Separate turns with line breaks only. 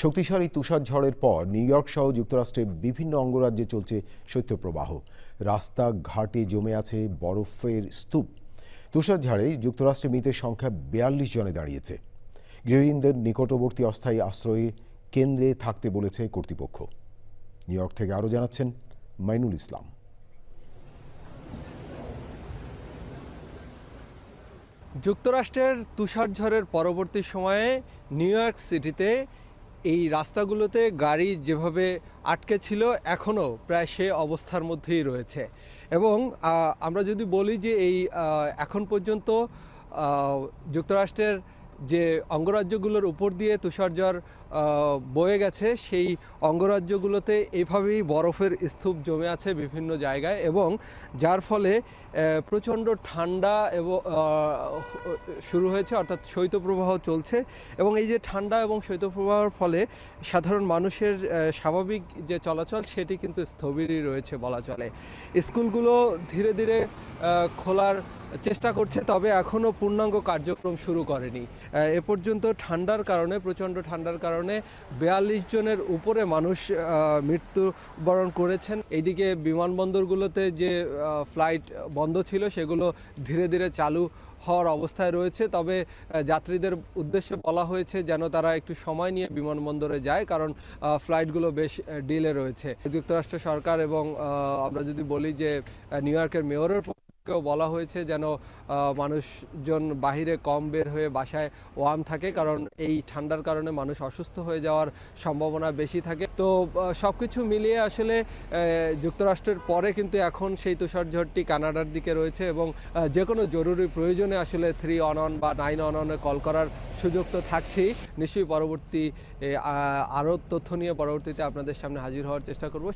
শক্তিশালী তুষার ঝড়ের পর নিউ ইয়র্ক সহ যুক্তরাষ্ট্রের বিভিন্ন অঙ্গরাজ্যে চলছে শৈত্যপ্রবাহ। রাস্তাঘাটে জমে আছে বরফের স্তূপ। তুষারঝড়ে যুক্তরাষ্ট্রে মৃতের সংখ্যা 42 জনে দাঁড়িয়েছে। গৃহহীনদের নিকটবর্তী অস্থায়ী আশ্রয়ে কেন্দ্রে থাকতে বলেছে কর্তৃপক্ষ। নিউ ইয়র্ক থেকে আরও জানাচ্ছেন মাইনুল ইসলাম।
যুক্তরাষ্ট্রের তুষারঝড়ের পরবর্তী সময়ে নিউ ইয়র্ক সিটিতে এই রাস্তাগুলোতে গাড়ি যেভাবে আটকে ছিল এখনও প্রায় সে অবস্থার মধ্যেই রয়েছে। এবং আমরা যদি বলি যে এই এখন পর্যন্ত যুক্তরাষ্ট্রের যে অঙ্গরাজ্যগুলোর উপর দিয়ে তুষারঝড় বয়ে গেছে, সেই অঙ্গরাজ্যগুলোতে এভাবেই বরফের স্তূপ জমে আছে বিভিন্ন জায়গায়, এবং যার ফলে প্রচণ্ড ঠান্ডা এবং শুরু হয়েছে, অর্থাৎ শৈত্যপ্রবাহ চলছে। এবং এই যে ঠান্ডা এবং শৈত্যপ্রবাহের ফলে সাধারণ মানুষের স্বাভাবিক যে চলাচল সেটি কিন্তু স্থবিরই রয়েছে বলা চলে। স্কুলগুলো ধীরে ধীরে খোলার চেষ্টা করছে, তবে এখনও পূর্ণাঙ্গ কার্যক্রম শুরু করেনি। এ পর্যন্ত ঠান্ডার কারণে, প্রচণ্ড ঠান্ডার কারণে 42 জনের উপরে মানুষ মৃত্যুবরণ করেছেন। এইদিকে বিমানবন্দরগুলোতে যে ফ্লাইট বন্ধ ছিল সেগুলো ধীরে ধীরে চালু হওয়ার অবস্থায় রয়েছে, তবে যাত্রীদের উদ্দেশ্যে বলা হয়েছে যেন তারা একটু সময় নিয়ে বিমানবন্দরে যায়, কারণ ফ্লাইটগুলো বেশ ডিলে রয়েছে। যুক্তরাষ্ট্র সরকার এবং আমরা যদি বলি যে নিউ ইয়র্কের মেয়রের কেউ বলা হয়েছে যেন মানুষজন বাহিরে কম বের হয়ে বাসায় ওয়ার্ম থাকে, কারণ এই ঠান্ডার কারণে মানুষ অসুস্থ হয়ে যাওয়ার সম্ভাবনা বেশি থাকে। তো সবকিছু মিলিয়ে আসলে যুক্তরাষ্ট্রের পরে কিন্তু এখন সেই তুষারঝড়টি কানাডার দিকে রয়েছে, এবং যে কোনো জরুরি প্রয়োজনে আসলে 311 বা 911 কল করার সুযোগ তো থাকছেই। নিশ্চয়ই পরবর্তী আরও তথ্য নিয়ে পরবর্তীতে আপনাদের সামনে হাজির হওয়ার চেষ্টা করব।